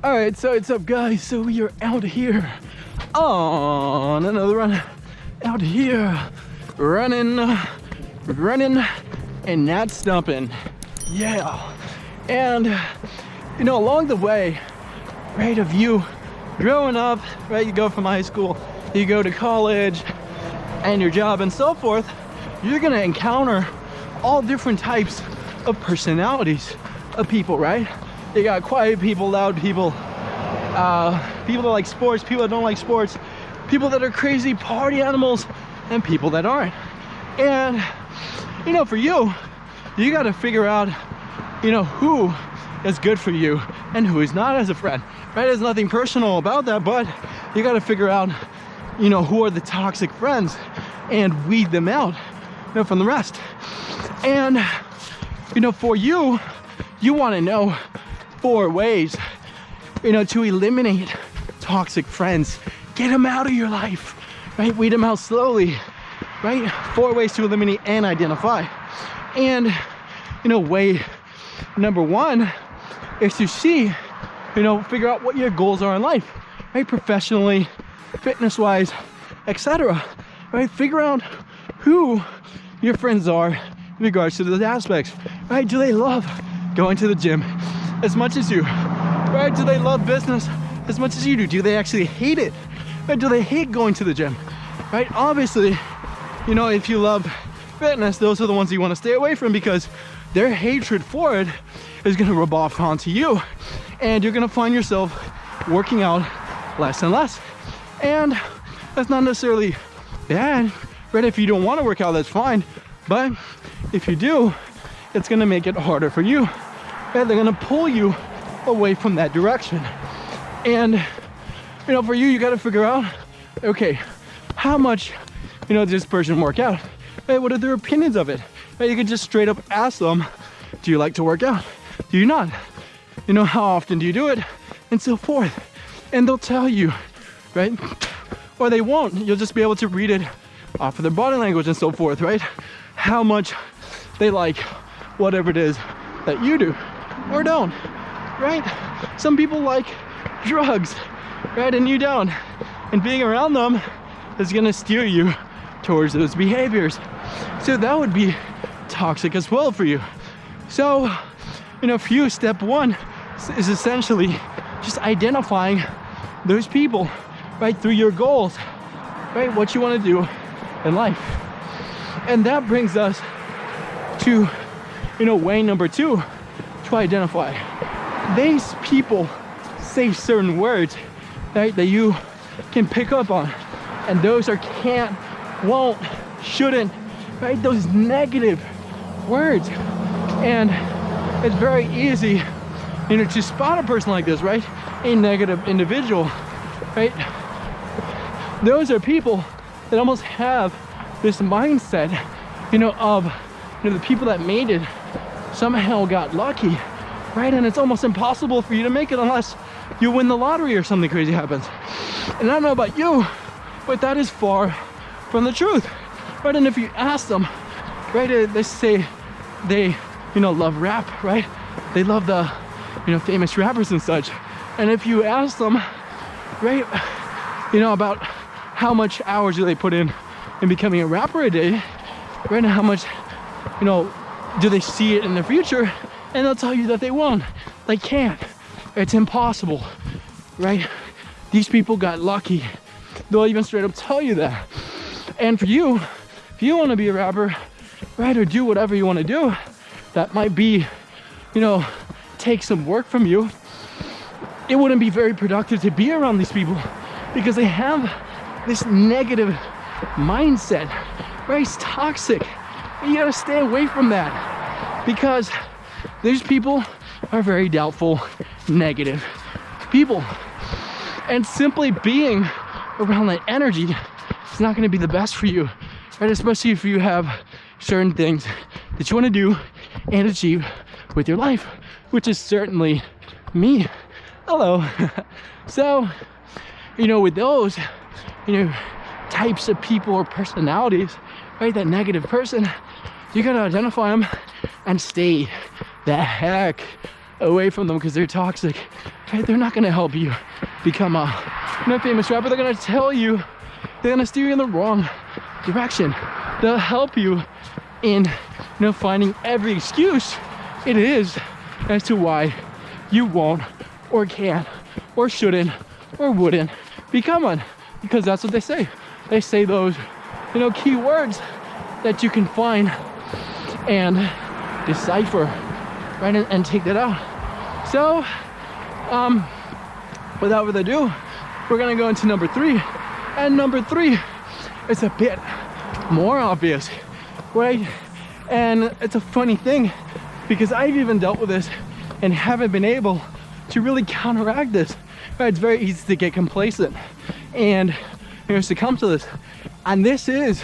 All right, so what's up, guys? So we are out here on another run. Out here, running, and not stumping. Yeah. And, you know, along the way, right, of you growing up, right, you go from high school, you go to college, and your job and so forth, you're gonna encounter all different types of personalities of people, right? You got quiet people, loud people, people that like sports, people that don't like sports, people that are crazy party animals, and people that aren't. And, you know, for you, you got to figure out, you know, who is good for you and who is not as a friend, right? There's nothing personal about that, but you got to figure out, you know, who are the toxic friends and weed them out, you know, from the rest. And, you know, for you, you want to know 4 ways, you know, to eliminate toxic friends. Get them out of your life, right? Weed them out slowly, right? 4 ways to eliminate and identify. And, you know, way number 1 is to see, you know, figure out what your goals are in life, right? Professionally, fitness-wise, etc. Right? Figure out who your friends are in regards to those aspects, right? Do they love going to the gym as much as you, right? Do they love business as much as you do? Do they actually hate it? Right? Do they hate going to the gym, right? Obviously, you know, if you love fitness, those are the ones you want to stay away from, because their hatred for it is going to rub off onto you, and you're going to find yourself working out less and less. And that's not necessarily bad, right? If you don't want to work out, that's fine, but if you do, it's going to make it harder for you. Right? They're going to pull you away from that direction. And, you know, for you, you got to figure out, okay, how much, you know, does this person work out? Right? What are their opinions of it? Right? You could just straight up ask them, do you like to work out? Do you not? You know, how often do you do it? And so forth. And they'll tell you, right? Or they won't. You'll just be able to read it off of their body language and so forth, right? How much they like whatever it is that you do or don't, right? Some people like drugs, right? And you don't. And being around them is gonna steer you towards those behaviors. So that would be toxic as well for you. So, you know, for you, step 1 is essentially just identifying those people, right, through your goals, right, what you want to do in life. And that brings us to, you know, way number 2, to identify. These people say certain words, right, that you can pick up on, and those are can't, won't, shouldn't, right, those negative words. And it's very easy, you know, to spot a person like this, right, a negative individual, right? Those are people that almost have this mindset, you know, of, you know, the people that made it somehow got lucky, right? And it's almost impossible for you to make it unless you win the lottery or something crazy happens. And I don't know about you, but that is far from the truth, right? And if you ask them, right, they say they, you know, love rap, right? They love the, you know, famous rappers and such. And if you ask them, right, you know, about how much hours do they put in becoming a rapper a day, right, and how much, you know, do they see it in the future, and they'll tell you that they won't. They can't. It's impossible, right? These people got lucky. They'll even straight up tell you that. And for you, if you want to be a rapper, right, or do whatever you want to do, that might be, you know, take some work from you. It wouldn't be very productive to be around these people because they have this negative mindset, right? It's toxic. You gotta stay away from that because these people are very doubtful, negative people. And simply being around that energy is not gonna be the best for you, right? Especially if you have certain things that you wanna do and achieve with your life, which is certainly me. Hello. So, you know, with those, you know, types of people or personalities, right, that negative person, you gotta identify them and stay the heck away from them because they're toxic, right? They're not gonna help you become a famous rapper. They're gonna tell you, they're gonna steer you in the wrong direction. They'll help you in finding every excuse it is as to why you won't or can't or shouldn't or wouldn't become one, because that's what they say. They say those key words that you can find and decipher, right, and take that out. So without further ado, we're gonna go into number 3, and number 3 is a bit more obvious, right? And it's a funny thing because I've even dealt with this and haven't been able to really counteract this, right? It's very easy to get complacent and succumb to this. And this is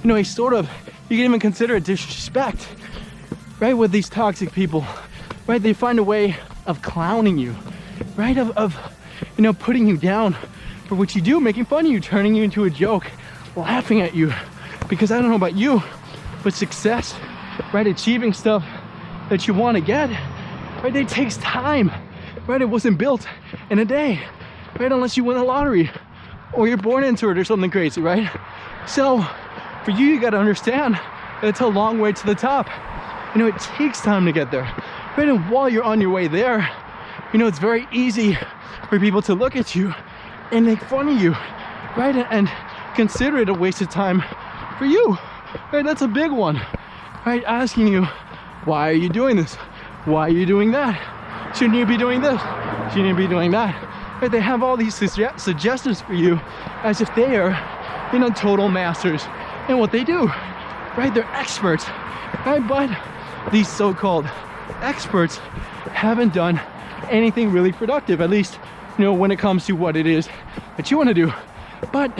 a sort of, you can even consider it disrespect, right? With these toxic people, right? They find a way of clowning you, right? Of putting you down for what you do, making fun of you, turning you into a joke, laughing at you. Because I don't know about you, but success, right? Achieving stuff that you want to get, right? It takes time, right? It wasn't built in a day, right? Unless you win the lottery or you're born into it or something crazy, right? So for you, you got to understand that it's a long way to the top. It takes time to get there, right? And while you're on your way there, it's very easy for people to look at you and make fun of you, right? And consider it a waste of time for you, right? That's a big one, right? Asking you, why are you doing this? Why are you doing that? Shouldn't you be doing this? Shouldn't you be doing that? Right? They have all these suggestions for you as if they are, total masters in what they do, right? They're experts, right? But these so-called experts haven't done anything really productive, at least, when it comes to what it is that you want to do. But,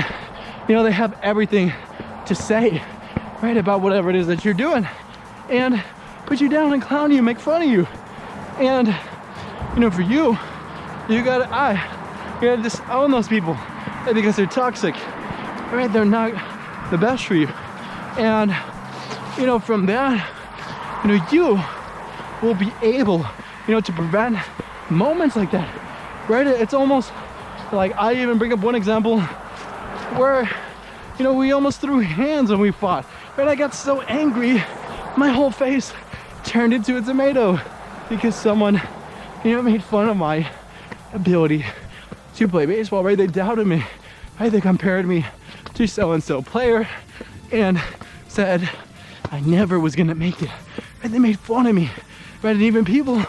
they have everything to say, right, about whatever it is that you're doing, and put you down and clown you, make fun of you. And for you gotta just own those people, right? Because they're toxic, right? They're not the best for you. And from that, you will be able to prevent moments like that, right? It's almost like, I even bring up one example where we almost threw hands when we fought, right? I got so angry, my whole face turned into a tomato because someone, made fun of my ability to play baseball, right? They doubted me, right? They compared me to so-and-so player and said I never was gonna make it, right? They made fun of me, right? And even people,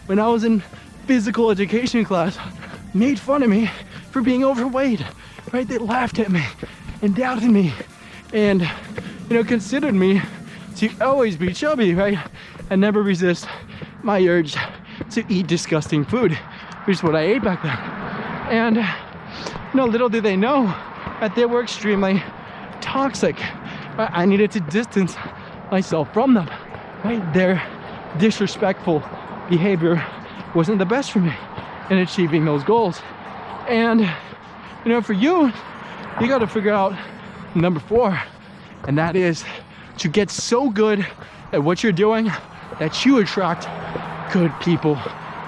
when I was in physical education class, made fun of me for being overweight, right? They laughed at me and doubted me and considered me to always be chubby, right? And never resist my urge to eat disgusting food, which is what I ate back then. And little did they know that they were extremely toxic, right? I needed to distance myself from them, right? Their disrespectful behavior wasn't the best for me in achieving those goals. And for you got to figure out number 4, and that is to get so good at what you're doing that you attract good people,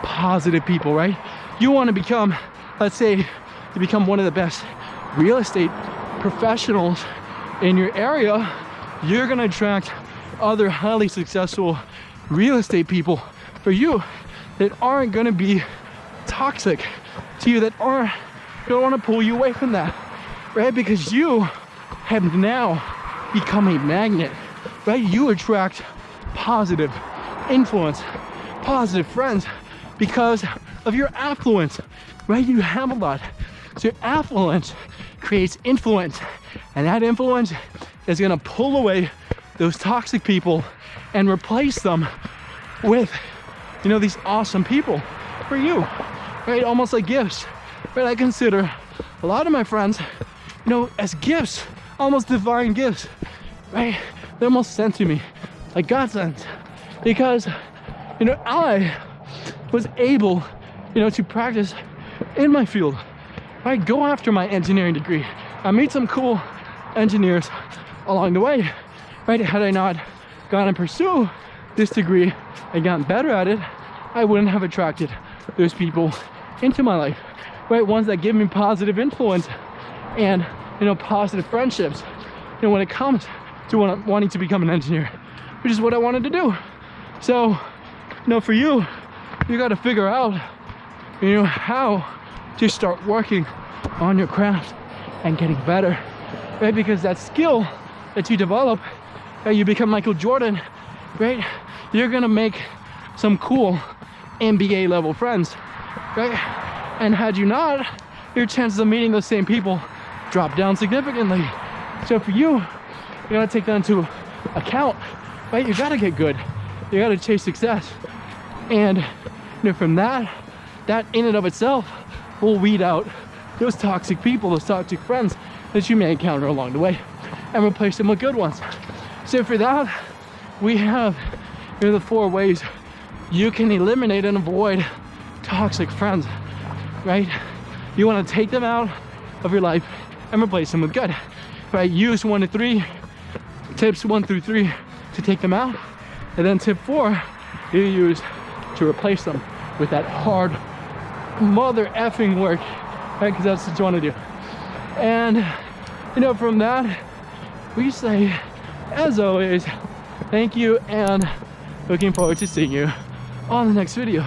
positive people, right? You want to become, let's say, you become one of the best real estate professionals in your area. You're going to attract other highly successful real estate people for you that aren't going to be toxic to you, that don't want to pull you away from that, right? Because you have now become a magnet, right? You attract positive influence, positive friends because of your affluence, right? You have a lot. So your affluence creates influence, and that influence is going to pull away those toxic people and replace them with, these awesome people for you, right? Almost like gifts, right? I consider a lot of my friends, as gifts, almost divine gifts, right? They're almost sent to me, like God sent, because, I was able, to practice in my field, right? Go after my engineering degree. I meet some cool engineers along the way, right? Had I not gone and pursue this degree and gotten better at it, I wouldn't have attracted those people into my life, right? Ones that give me positive influence and, you know, positive friendships, you know, when it comes to wanting to become an engineer, which is what I wanted to do. So, you know, for you, you got to figure out, you know, how to start working on your craft and getting better, right? Because that skill that you develop, right, you become Michael Jordan, right? You're gonna make some cool NBA level friends, right? And had you not, your chances of meeting those same people drop down significantly. So for you, you gotta take that into account, right? You gotta get good. You gotta chase success. And, you know, from that in and of itself will weed out those toxic people, those toxic friends that you may encounter along the way, and replace them with good ones. So for that, we have, you know, the 4 ways you can eliminate and avoid toxic friends, right? You want to take them out of your life and replace them with good, right? Use 1 to 3 tips, 1 through 3, to take them out, and then tip 4 you use to replace them with that hard mother effing work, right? Because that's what you want to do. And, you know, from that, we say, as always, thank you, and looking forward to seeing you on the next video.